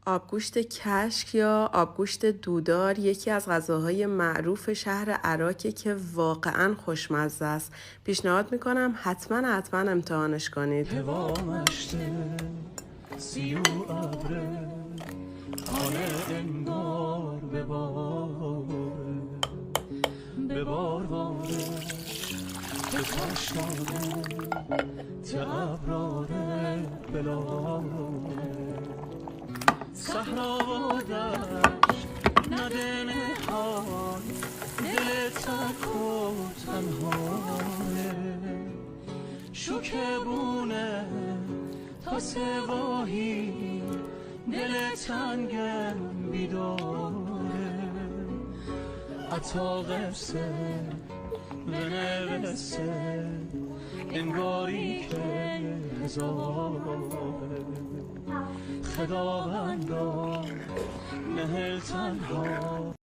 آبگوشت کشک یا آبگوشت دودار یکی از غذاهای معروف شهر عراقه که واقعا خوشمزه است. پیشنهاد میکنم حتما امتحانش کنید. هوامشته سی و ابره خانه انگار به بار بارش به تشنانه تبراره بلاره صحرا و دشت نده نهان دل تک و تنهانه شکبونه تا سواهی دل تنگم بیداره عطا قصه بنوسته انگاری که هزاره خداوندان نهل تنها